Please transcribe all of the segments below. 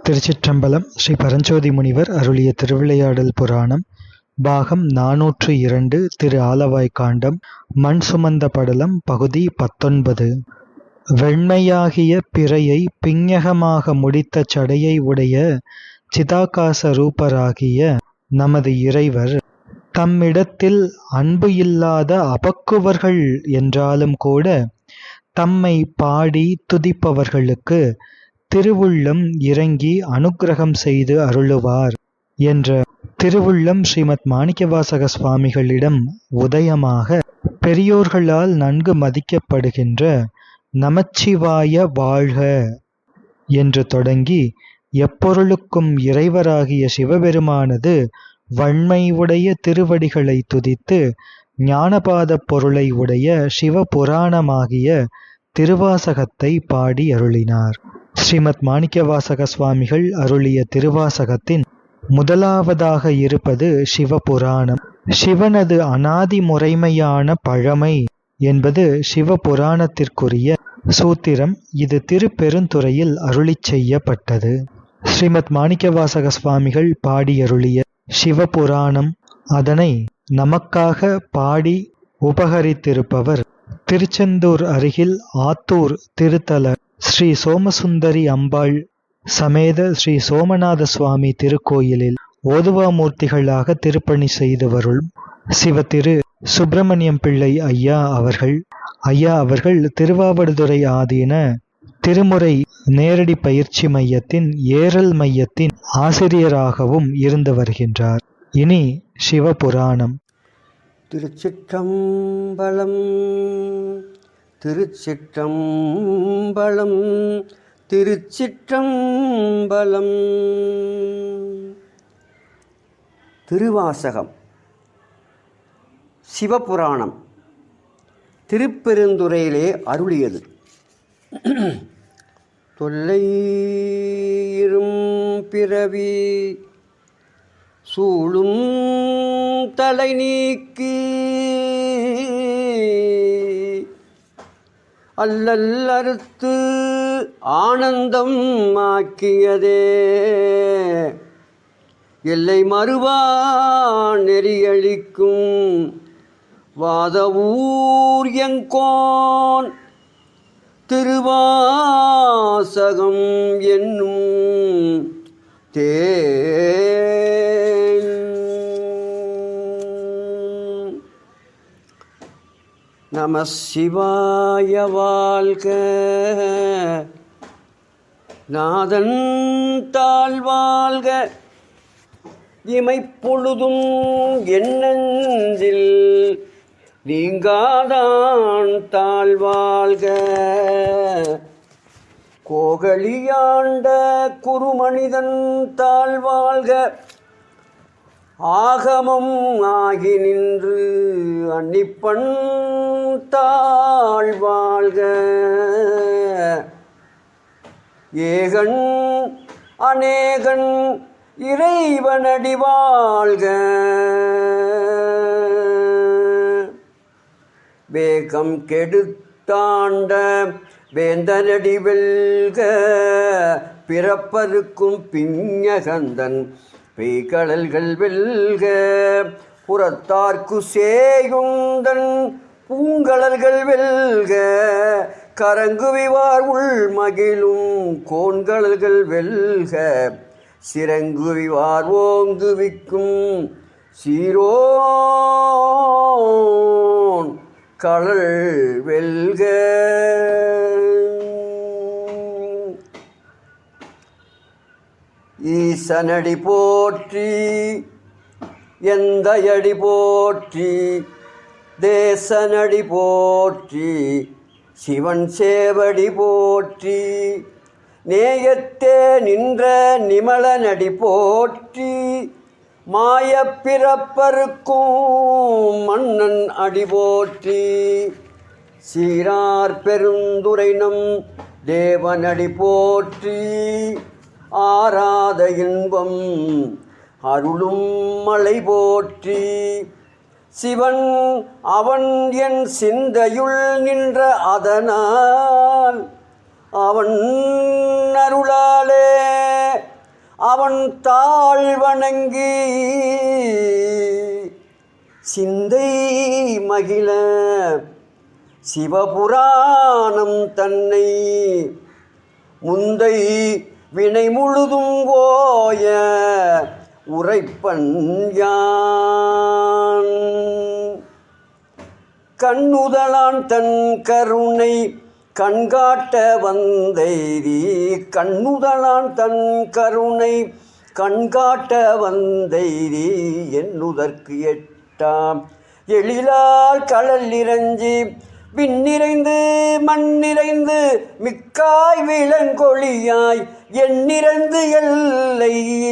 திருச்சிற்றம்பலம். ஸ்ரீ பரஞ்சோதி முனிவர் அருளிய திருவிளையாடல் புராணம் பாகம் 402 திரு ஆலவாய் காண்டம் மண் சுமந்த படலம் பகுதி 19. வெண்மையாகிய பிறையை பிஞ்ஞகமாக முடித்த சடையை உடைய சிதாகாச ரூபராகிய நமது இறைவர் தம்மிடத்தில் அன்பு இல்லாத அபக்குவர்கள் என்றாலும் கூட தம்மை பாடி துதிப்பவர்களுக்கு திருவுள்ளம் இறங்கி அனுக்கிரகம் செய்து அருளுவார் என்ற திருவுள்ளம் ஸ்ரீமத் மாணிக்கவாசக சுவாமிகளிடம் உதயமாக பெரியோர்களால் நன்கு மதிக்கப்படுகின்ற நமச்சிவாய வாழ்க என்று தொடங்கி எப்பொருளுக்கும் இறைவராகிய சிவபெருமானது வண்மை உடைய திருவடிகளை துதித்து ஞானபாத பொருளை உடைய சிவபுராணமாகிய திருவாசகத்தை பாடி அருளினார். ஸ்ரீமத் மாணிக்கவாசக சுவாமிகள் அருளிய திருவாசகத்தின் முதலாவதாக இருப்பது சிவபுராணம். சிவனது அனாதி முறைமையான பழமை என்பது சிவபுராணத்திற்குரிய சூத்திரம். இது திருப்பெருந்துறையில் அருளிச் செய்யப்பட்டது. ஸ்ரீமத் மாணிக்கவாசக சுவாமிகள் பாடியருளிய சிவபுராணம், அதனை நமக்காக பாடி உபகரித்திருப்பவர் திருச்செந்தூர் அருகில் ஆத்தூர் திருத்தல ஸ்ரீ சோமசுந்தரி அம்பாள் சமேத ஸ்ரீ சோமநாத சுவாமி திருக்கோயிலில் ஓதுவாமூர்த்திகளாக திருப்பணி செய்து வரும் சிவத்திரு சுப்பிரமணியம் பிள்ளை ஐயா அவர்கள் திருவாவடுதுறை ஆதீன திருமுறை நேரடி பயிற்சி மையத்தின் ஏரல் மையத்தின் ஆசிரியராகவும் இருந்து வருகின்றார். இனி சிவபுராணம். திருச்சிற்றம்பலம் திருச்சிற்றம்பலம் திருச்சிற்றம்பலம். திருவாசகம் சிவபுராணம் திருப்பெருந்துறையிலே அருளியது. தொல்லையிரும் பிறவி சூழும் தலை நீக்கி அல்லல் அறுத்து ஆனந்தம் ஆக்கியதே எல்லை மறுவா நெறியளிக்கும் வாதவூர் எங்கோன் திருவாசகம் என்னும் நம சிவாய வாழ்க, நாதன் தாழ்வாழ்க, இமைப்பொழுதும் எண்ணெஞ்சில் நீங்காதான் தாழ்வாழ்க. கோகலியாண்ட குருமனிதன் தாழ்வாழ்க, ஆகமம் ஆகி நின்று அன்னிப்பன் தாழ்வாழ்க. ஏகன் அநேகன் இறைவனடி வாழ்க, வேகம் கெடுத்தாண்ட வேந்தனடி வெல்க. பிறப்பருக்கும் பிஞ்ஞகந்தன் பெய்கடல்கள் வெல்க. புறத்தார்க்கு சேயுந்தன் பூங்கடல்கள் வெல்க. கரங்குவிவார் உள் மகிழும் கோண்கடல்கள் வெல்க. சிறங்குவிவார் ஓங்குவிக்கும் சீரோன் கடல் வெல்க. ஈசனடி போற்றி எந்தையடி போற்றி தேசனடி போற்றி சிவன் சேவடி போற்றி நேயத்தே நின்ற நிமலனடி போற்றி மாயப்பிறப்பருக்கும் மன்னன் அடி போற்றி சீரார் பெருந்துரை நம் தேவனடி போற்றி ஆராத இன்பம் அருளும் மலை போற்றி சிவன் அவன் என் சிந்தையுள் நின்ற அதனால் அவன் அருளாலே அவன் தாழ் வணங்கி சிந்தை மகிழ சிவபுராணம் தன்னை முந்தை வினை முழுதும் ஓய உரைப்பன் யான். கண்ணுதலான் தன் கருணை கண்காட்ட வந்தைரி, கண்ணுதலான் தன் கருணை கண்காட்ட வந்தைரி, என்னுதற்கு எட்டாம் எழிலால் கடல் இறஞ்சி விண்ணிறைந்து மண்ணிறைந்து மிக்காய் விளங்கொழியாய் எண்ணிறந்து எல்லையிலாதானே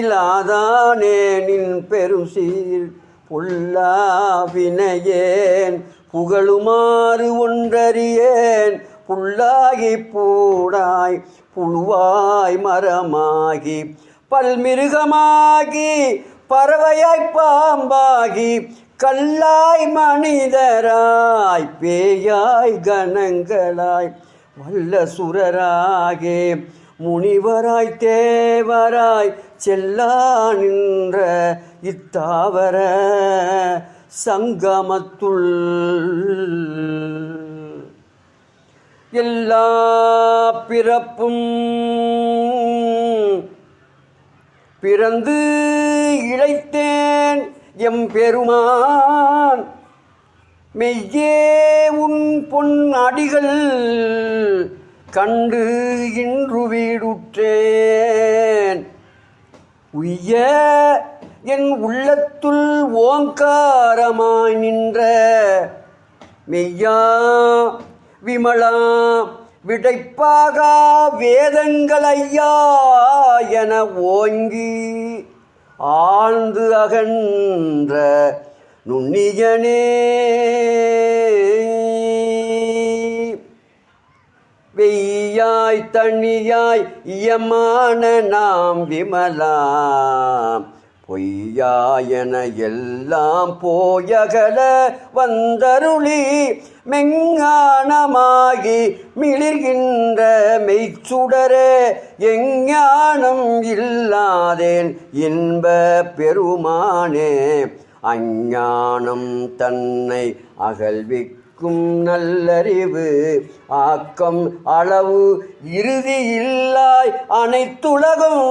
நின் பெருசீர் புல்லாவினையேன் புகழுமாறு ஒன்றறியேன். புல்லாகி பூடாய் புழுவாய் மரமாகி பல்மிருகமாகி பறவையாய் பாம்பாகி கல்லாய் மனிதராய் பேயாய் கணங்களாய் வல்ல சுரராகே முனிவராய் தேவராய் செல்லா நின்ற இத்தாவர சங்கமத்துள் எல்லா பிறப்பும் பிறந்து இழைத்தேன் எம் பெருமான் மெய்யே உன் பொன் அடிகள் கண்டு இன்று வீடுற்றேன். உய்ய என் உள்ளத்துள் ஓங்காரமாய் நின்ற மெய்யா விமலா விடைப்பாக வேதங்கள் ஐயா என ஓங்கி ஆழ்ந்து அகன்ற நுண்ணியனே வெய்யாய் தனியாய் இயமான நாம் விமலாம் பொய்யாயன எல்லாம் போயகல வந்தருளி மெஞ்ஞானமாகி மிளிர்கின்ற மெய்ச்சுடரே எஞ்ஞானம் இல்லாதேன் இன்ப பெருமானே. அஞ்ஞானம் தன்னை அகழ்விக்கும் நல்லறிவு ஆக்கம் அளவு இறுதி இல்லாய் அனைத்துலகம்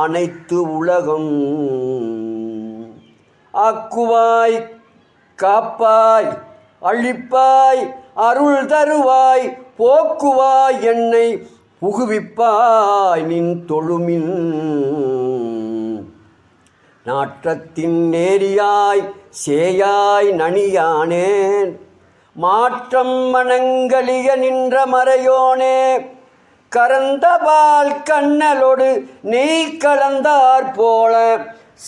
அனைத்து உலகம் ஆக்குவாய் காப்பாய் அழிப்பாய் அருள் தருவாய் போக்குவாய் என்னை புகுவிப்பாய் நின் தொழுமின். நாற்றத்தின் நேரியாய் சேயாய் நனியானேன் மாற்றம் மனங்களிய நின்ற மறையோனே. கரந்தபால் கண்ணலோடு நெய் கலந்தார் போல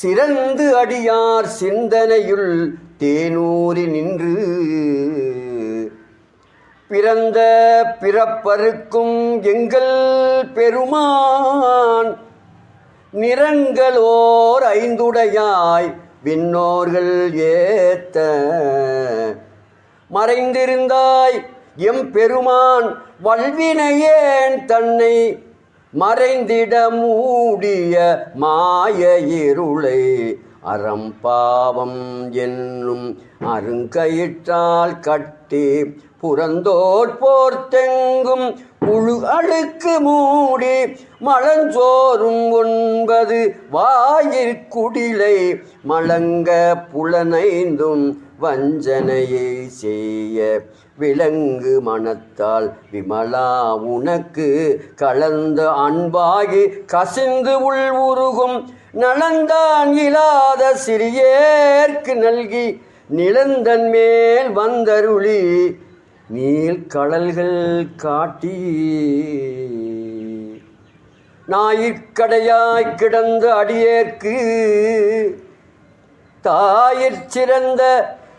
சிறந்து அடியார் சிந்தனையுள் தேனூரி நின்று பிறந்த பிறப்பருக்கும் எங்கள் பெருமான் நிறங்களோர் ஐந்துடையாய் விண்ணோர்கள் ஏத்த மறைந்திருந்தாய் எம் பெருமான் வல்வினையேன் தன்னை மறைந்திட மூடிய மாய இருளை அறம்பாவம் என்னும் அருங்கயிற்றால் கட்டி புறந்தோர் போர்த்தெங்கும் புழு அழுக்கு மூடி மலஞ்சோறும் 9 வாயிற்குடிலை மலங்க புலனைந்தும் வஞ்சனையை செய்ய விலங்கு மனத்தால் விமலா உனக்கு கலந்த அன்பாகி கசிந்து உள் உருகும் நலந்தான் இல்லாத சிறியேற்கு நல்கி நிலந்தன் மேல் வந்தருளி நீல் கடல்கள் காட்டி ஞாயிற்கடையாய் கிடந்த அடியேற்கு தாயிற் சிறந்த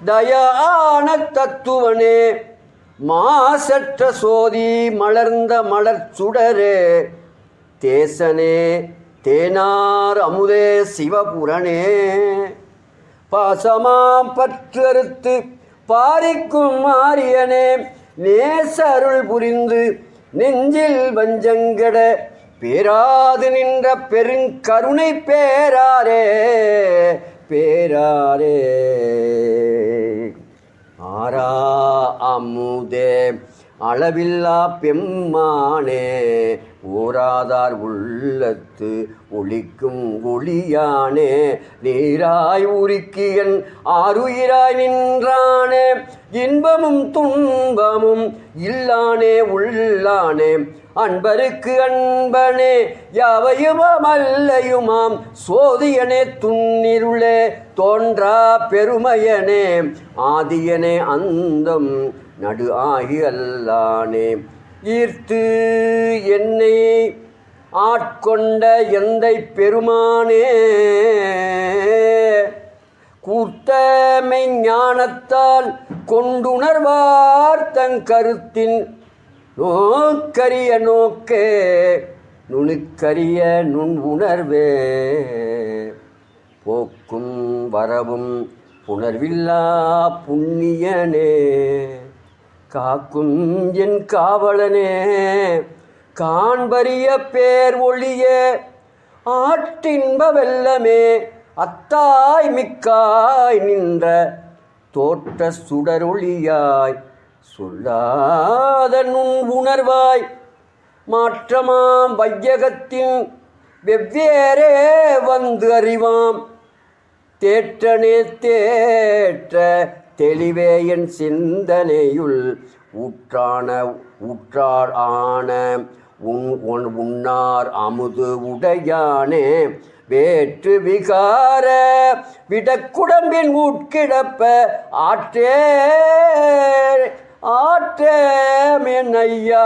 தயான தத்துவனே மாசற்ற சோதி மலர்ந்த மலர்ச்சுடரே தேசனே தேனார் அமுதே சிவபுரனே பாசமாம் பற்றறுத்து பாரிக்கும் மாரியனே நேச அருள் புரிந்து நெஞ்சில் வஞ்சங்கட பேராது நின்ற பெருங்கருணை பேராரே பேராரே. ஆரா அமுதே அளவில்லா பெம்மானே ஓராதார் உள்ளத்து ஒளிக்கும் ஒளியானே நீராய் உருக்கியன் ஆருயிராய் நின்றானே இன்பமும் துன்பமும் இல்லானே உள்ளானே அன்பருக்கு அன்பனே யாவையுமல்லையுமாம் சோதியனே துன்னிருளே தோன்றா பெருமையனே ஆதியனே அந்தம் நடு ஆகி அல்லானே ஈர்த்து என்னை ஆட்கொண்ட எந்தை பெருமானே கூர்த்தமை ஞானத்தால் கொண்டுணர்வார் தன் கருத்தின் நோக்கரிய நோக்கே நுணுக்கரிய நுண் உணர்வே போக்கும் வரவும் புணர்வில்லா புண்ணியனே காக்கும் என் காவலனே காண்பரிய பேர் ஒளியே ஆற்றின்ப வெல்லமே அத்தாய் மிக்காய் நின்ற தோற்ற சுடரொளியாய் சொல்லாத நுண் உணர்வாய் மாற்றமாம் வையகத்தின் வெவ்வேறே வந்து அறிவாம் தேற்றனே தேற்ற தெளிவே என் சிந்தனையுள் ஊற்றார் ஆன உன்னார் அமுது உடையானே வேற்று விகார விடக்குடம்பின் உட்கிடப்ப ஆற்றேன் ஐயா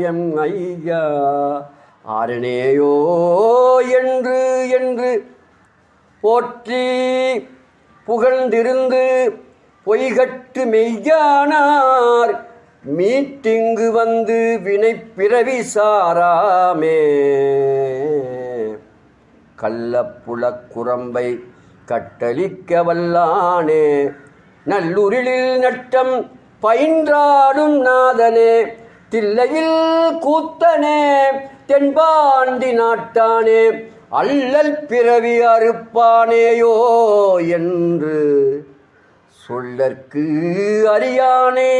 எம் ஐயா ஆரணேயோ என்று என்று போற்றி புகழ்ந்திருந்து பொய்கட்டு மெய்யானார் மீட்டிங்கு வந்து வினை பிறவி சாராமே கள்ளப்புலக் குரம்பை கட்டளிக்க வல்லானே நல்லுருளில் நட்டம் பயின்றாடும் நாதனே தில்லையில் கூத்தனே தென்பாண்டி நாட்டானே அல்லல் பிறவி அறுப்பானேயோ என்று சொல்லற்கு அறியானே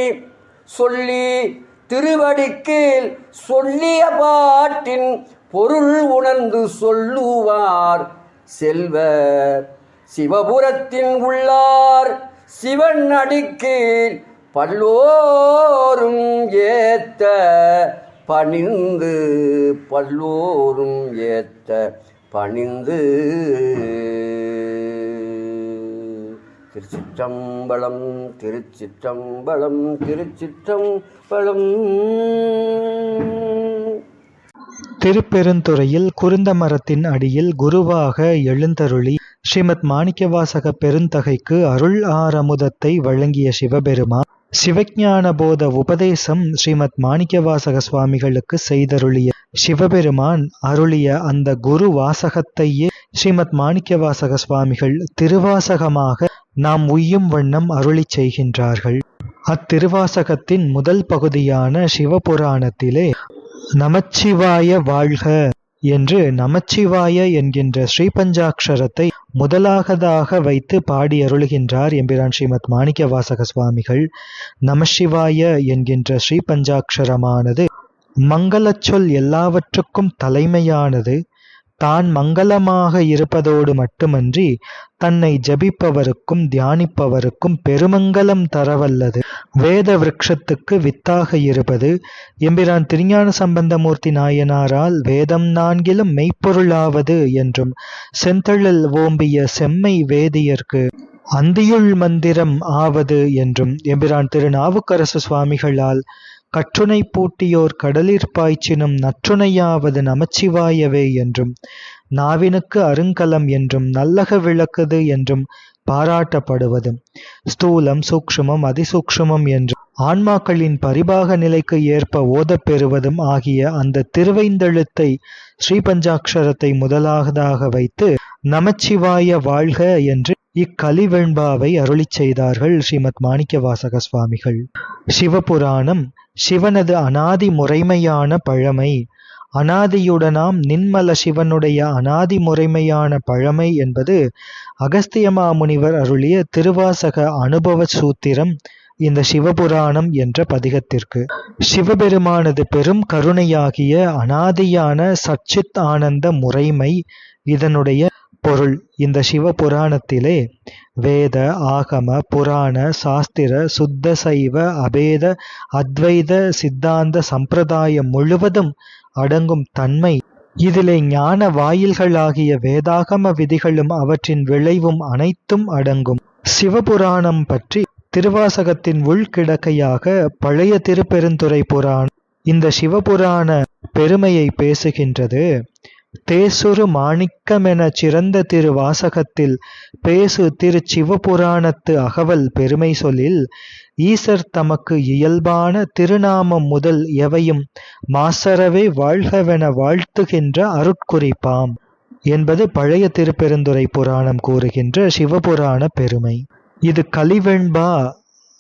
சொல்லி திருவடிக்கீழ் சொல்லிய பாட்டின் பொருள் உணர்ந்து சொல்லுவார் செல்வர் சிவபுரத்தின் உள்ளார் சிவன் அடிக்கீழ் பல்லோரும் ஏத்த பணிந்து பல்லோரும் ஏத்த பணிந்து. திருச்சிற்றம்பலம் திருச்சிற்றம்பலம் திருச்சிற்றம்பலம். திருப்பெருந்துறையில் குருந்த மரத்தின் அடியில் குருவாக எழுந்தருளி ஸ்ரீமத் மாணிக்கவாசக பெருந்தகைக்கு அருள் ஆரமுதத்தை வழங்கிய சிவபெருமான் சிவஞான போத உபதேசம் ஸ்ரீமத் மாணிக்கவாசக சுவாமிகளுக்கு செய்தருளிய சிவபெருமான் அருளிய அந்த குரு வாசகத்தையே ஸ்ரீமத் மாணிக்கவாசக சுவாமிகள் திருவாசகமாக நாம் உய்யும் வண்ணம் அருளி செய்கின்றார்கள். அத்திருவாசகத்தின் முதல் பகுதியான சிவபுராணத்திலே நமச்சிவாய வாழ்க என்று நமச்சிவாய என்கின்ற ஸ்ரீபஞ்சாட்சரத்தை முதலாகதாக வைத்து பாடி அருளுகின்றார் எம்பிரான் ஸ்ரீமத் மாணிக்கவாசக சுவாமிகள். நமசிவாய என்கின்ற ஸ்ரீபஞ்சாட்சரமானது மங்களச் சொல் எல்லாவற்றுக்கும் தலைமையானது. தான் மங்களமாக இருப்பதோடு மட்டுமன்றி தன்னை ஜபிப்பவருக்கும் தியானிப்பவருக்கும் பெருமங்கலம் தரவல்லது. வேத விருட்சத்துக்கு வித்தாக இருப்பது. எம்பிரான் திருஞான சம்பந்தமூர்த்தி நாயனாரால் வேதம் நான்கிலும் மெய்ப்பொருளாவது என்றும் செந்தழல் ஓம்பிய செம்மை வேதியர்க்கு அந்தியுள் மந்திரம் ஆவது என்றும் எம்பிரான் திருநாவுக்கரசு சுவாமிகளால் கற்றுனை பூட்டியோர் கடலிற் பாய்ச்சினும் நற்றுணையாவது நமச்சிவாயவே என்றும் நாவினுக்கு அருங்கலம் என்றும் நல்லக விளக்குது என்றும் பாராட்டப்படுவது. ஸ்தூலம் சூக்ஷ்மம் அதிசூக்ஷ்மம் என்றும் ஆன்மாக்களின் பரிபாக நிலைக்கு ஏற்ப ஓதப்பெறுவதும் ஆகிய அந்த திருவைந்தெழுத்தை ஸ்ரீபஞ்சாட்சரத்தை முதலாவதாக வைத்து நமச்சிவாய வாழ்க என்று இக்கலிவெண்பாவை அருளிச் செய்தார்கள் ஸ்ரீமத் மாணிக்கவாசக சுவாமிகள். சிவபுராணம் சிவனது அனாதி முறைமையான பழமை. அனாதியுடனாம் நின்மல சிவனுடைய அனாதி முறைமையான பழமை என்பது அகஸ்தியமா முனிவர் அருளிய திருவாசக அனுபவ சூத்திரம் இந்த சிவபுராணம் என்ற பதிகத்திற்கு. சிவபெருமானது பெரும் கருணையாகிய அனாதியான சச்சித் ஆனந்த முறைமை இதனுடைய பொருள். இந்த சிவபுராணத்திலே வேத, ஆகம, புராண, சாஸ்திர, சுத்த சைவ, அபேத, அத்வைத சித்தாந்த சம்பிரதாயம் முழுவதும் அடங்கும் தன்மை, இதிலே ஞான வாயில்களாகிய வேதாகம விதிகளும் அவற்றின் விளைவும் அனைத்தும் அடங்கும். சிவபுராணம் பற்றி திருவாசகத்தின் உள்கிடக்கையாக பழைய திருப்பெருந்துறை புராணம் இந்த சிவபுராண பெருமையை பேசுகின்றது. தேசுரு மாணிக்கமென சிறந்த திருவாசகத்தில் பேசு திரு சிவபுராணத்து அகவல் பெருமை சொல்லில் ஈசர் தமக்கு இயல்பான திருநாமம் முதல் எவையும் மாசறவே வாழ்கவென வாழ்த்துகின்ற அருட்குறிப்பாம் என்பது பழைய திருப்பெருந்துறை புராணம் கூறுகின்ற சிவபுராண பெருமை. இது கலிவெண்பா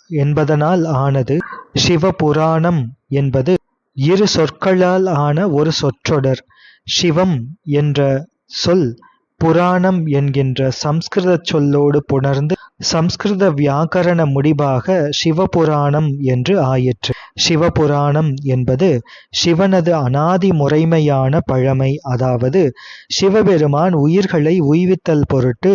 என்பதனால் ஆனது. சிவபுராணம் என்பது இரு சொற்களால் ஆன ஒரு சொற்றொடர். சிவம் என்ற சொல் புராணம் என்கின்ற சம்ஸ்கிருத சொல்லோடு புணர்ந்து சம்ஸ்கிருத வியாக்கரண முடிவாக சிவபுராணம் என்று ஆயிற்று. சிவபுராணம் என்பது சிவனது அனாதி முறைமையான பழமை, அதாவது சிவபெருமான் உயிர்களை உய்வித்தல் பொருட்டு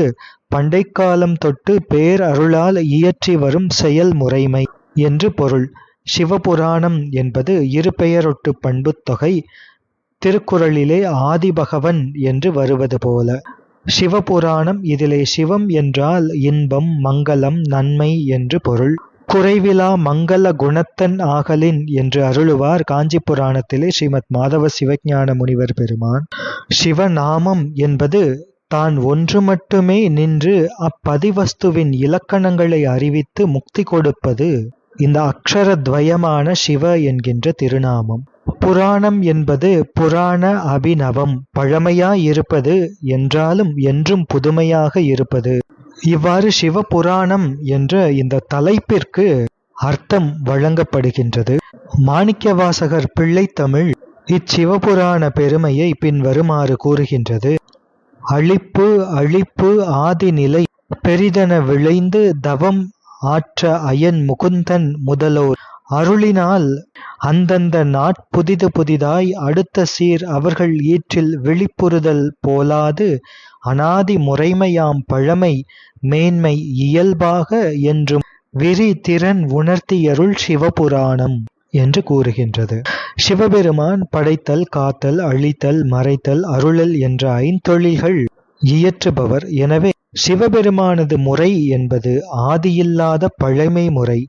பண்டைக்காலம் தொட்டு பேரருளால் இயற்றி வரும் செயல் முறைமை என்று பொருள். சிவபுராணம் என்பது இரு பெயரொட்டு பண்புத் தொகை. திருக்குறளிலே ஆதிபகவன் என்று வருவது போல சிவபுராணம். இதிலே சிவம் என்றால் இன்பம், மங்களம், நன்மை என்று பொருள். குறைவிலா மங்கள குணத்தன் ஆகலின் என்று அருளுவார் காஞ்சி புராணத்திலே ஸ்ரீமத் மாதவ சிவஞான முனிவர் பெருமான். சிவநாமம் என்பது தான் ஒன்று மட்டுமே நின்று அப்பதிவஸ்துவின் இலக்கணங்களை அறிவித்து முக்தி கொடுப்பது இந்த அக்ஷரத்வயமான சிவ என்கின்ற திருநாமம். புராணம் என்பது புராண அபிநவம், பழமையாயிருப்பது என்றாலும் என்றும் புதுமையாக இருப்பது. இவ்வாறு சிவபுராணம் என்ற இந்த தலைப்பிற்கு அர்த்தம் வழங்கப்படுகின்றது. மாணிக்கவாசகர் பிள்ளைத்தமிழ் இச்சிவபுராண பெருமையை பின்வருமாறு கூறுகின்றது. அழிப்பு அழிப்பு ஆதிநிலை பெரிதென விளைந்து தவம் ஆற்ற அயன் முகுந்தன் முதலோர் அருளினால் அந்தந்த நாட்புதிது புதிதாய் அடுத்த சீர் அவர்கள் ஈற்றில் விழிப்புறுதல் போலாது அனாதி முறைமையாம் பழமை மேன்மை இயல்பாக என்றும் விரி திறன் உணர்த்தியருள் சிவபுராணம் என்று கூறுகின்றது. சிவபெருமான் படைத்தல், காத்தல், அழித்தல், மறைத்தல், அருளல் என்ற ஐந்தொழில்கள் இயற்றுபவர். எனவே சிவபெருமானது முறை என்பது ஆதியில்லாத பழமை முறை.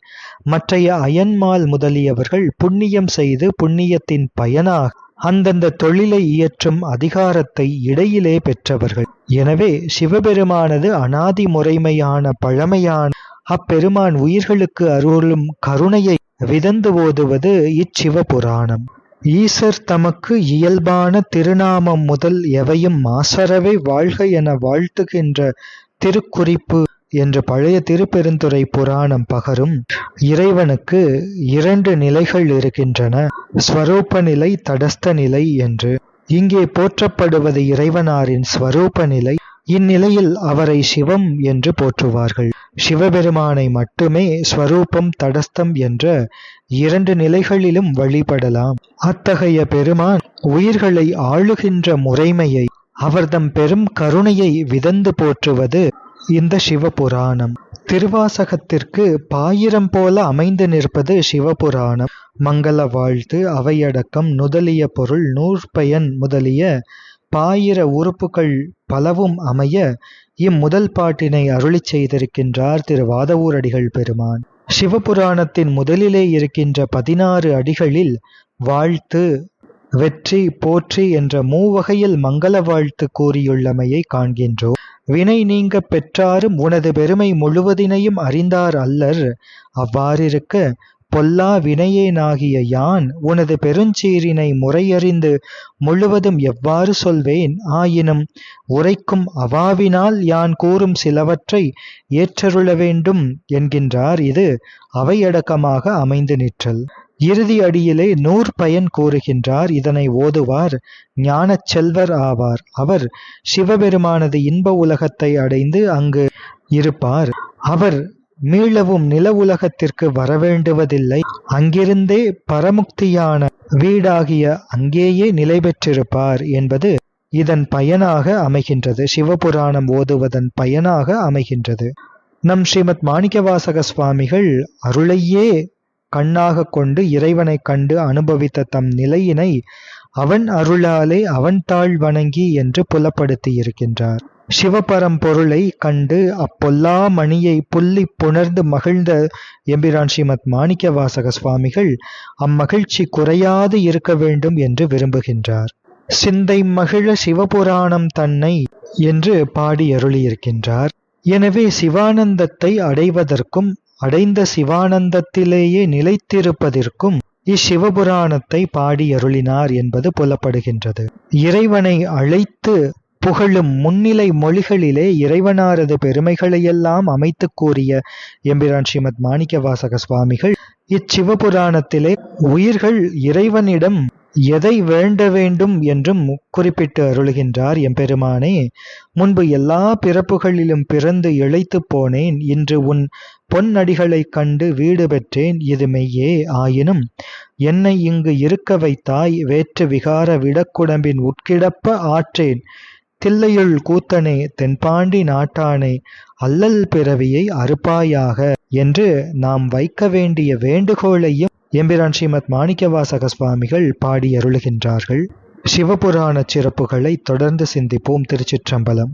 மற்றைய அயன்மால் முதலியவர்கள் புண்ணியம் செய்து புண்ணியத்தின் பயனாக அந்தந்த தொழிலை இயற்றும் அதிகாரத்தை இடையிலே பெற்றவர்கள். எனவே சிவபெருமானது அனாதி முறைமையான பழமையான அப்பெருமான் உயிர்களுக்கு அருளும் கருணையை விதந்து ஓதுவது இச்சிவபுராணம். ஈசர் தமக்கு இயல்பான திருநாமம் முதல் எவையும் மாசறவே வாழ்க என வாழ்த்துகின்ற திருக்குறிப்பு என்று பழைய திருப்பெருந்துறை புராணம் பகரும். இறைவனுக்கு இரண்டு நிலைகள் இருக்கின்றன, ஸ்வரூப நிலை, தடஸ்த நிலை என்று. இங்கே போற்றப்படுவது இறைவனாரின் ஸ்வரூப நிலை. இந்நிலையில் அவரை சிவம் என்று போற்றுவார்கள். சிவபெருமானை மட்டுமே ஸ்வரூபம், தடஸ்தம் என்ற இரண்டு நிலைகளிலும் வழிபடலாம். அத்தகைய பெருமான் உயிர்களை ஆளுகின்ற முறைமையை, அவர்தம் பெரும் கருணையை விதந்து போற்றுவது இந்த சிவபுராணம். திருவாசகத்திற்கு பாயிரம் போல அமைந்து நிற்பது சிவபுராணம். மங்கள வாழ்த்து, அவையடக்கம், நுதலிய பொருள், நூற்பயன் முதலிய பாயிர உறுப்புகள் பலவும் அமைய இம்முதல் பாட்டினை அருளிச் செய்திருக்கின்றார் திரு வாதவூரடிகள் பெருமான். சிவபுராணத்தின் முதலிலே இருக்கின்ற 16 அடிகளில் வாழ்த்து, வெற்றி, போற்றி என்ற மூவகையில் மங்கள வாழ்த்து கூறியுள்ளமையை காண்கின்றோம். வினை நீங்க பெற்றாரும் உனது பெருமை முழுவதினையும் அறிந்தார் அல்லர். அவ்வாறிருக்க பொல்லா வினையேனாகிய யான் உனது பெருஞ்சீரினை முறையறிந்து முழுவதும் எவ்வாறு சொல்வேன்? ஆயினும் உரைக்கும் அவாவினால் யான் கூறும் சிலவற்றை ஏற்றருள வேண்டும் என்கின்றார். இது அவையடக்கமாக அமைந்து நிற்றல். இறுதி அடியிலே நூற்பயன் கூறுகின்றார். இதனை ஓதுவார் ஞானச் செல்வர் ஆவார். அவர் சிவபெருமானது இன்ப உலகத்தை அடைந்து அங்கு இருப்பார். அவர் மீளவும் நில உலகத்திற்கு வரவேண்டுவதில்லை. அங்கிருந்தே பரமுக்தியான வீடாகிய அங்கேயே நிலை பெற்றிருப்பார் என்பது இதன் பயனாக அமைகின்றது. சிவபுராணம் ஓதுவதன் பயனாக அமைகின்றது. நம் ஸ்ரீமத் மாணிக்கவாசக சுவாமிகள் அருளையே கண்ணாக கொண்டு இறைவனை கண்டு அனுபவித்த தம் நிலையினை அவன் அருளாலே அவன் தாழ் வணங்கி என்று புலப்படுத்தி இருக்கின்றார். சிவபரம்பொருளை கண்டு அப்பொல்லா மணியை புள்ளி புணர்ந்து மகிழ்ந்த எம்பிரான் ஸ்ரீமத் மாணிக்கவாசக சுவாமிகள் அம்மகிழ்ச்சி குறையாது இருக்க வேண்டும் என்று விரும்புகின்றார். சிந்தை மகிழ சிவபுராணம் தன்னை என்று பாடி அருளியிருக்கின்றார். எனவே சிவானந்தத்தை அடைவதற்கும் அடைந்த சிவானந்தத்திலேயே நிலைத்திருப்பதற்கும் இச்சிவபுராணத்தை பாடி அருளினார் என்பது புலப்படுகின்றது. இறைவனை அழைத்து புகழும் முன்னிலை மொழிகளிலே இறைவனாரது பெருமைகளையெல்லாம் அமைத்து கூறிய எம்பிரான் ஸ்ரீமத் மாணிக்கவாசக சுவாமிகள் இச்சிவபுராணத்திலே உயிர்கள் இறைவனிடம் எதை வேண்ட வேண்டும் என்றும் குறிப்பிட்டு அருளுகின்றார். எம்பெருமானே, முன்பு எல்லா பிறப்புகளிலும் பிறந்து இளைத்து போனேன். இன்று உன் பொன்னடிகளைக் கண்டு வீடு பெற்றேன். இது மெய்யே. ஆயினும் என்னை இங்கு இருக்க வைத்தாய். வேற்று விகார விடக்குடம்பின் உட்கிடப்ப ஆற்றேன். தில்லையுள் கூத்தனே, தென்பாண்டி நாட்டானே, அல்லல் பிறவியை அறுப்பாயாக என்று நாம் வைக்க வேண்டிய வேண்டுகோளையும் எம்பிரான் ஸ்ரீமத் மாணிக்கவாசக சுவாமிகள் பாடி அருளுகின்றார்கள். சிவபுராண சிறப்புகளை தொடர்ந்து சிந்திப்போம். திருச்சிற்றம்பலம்.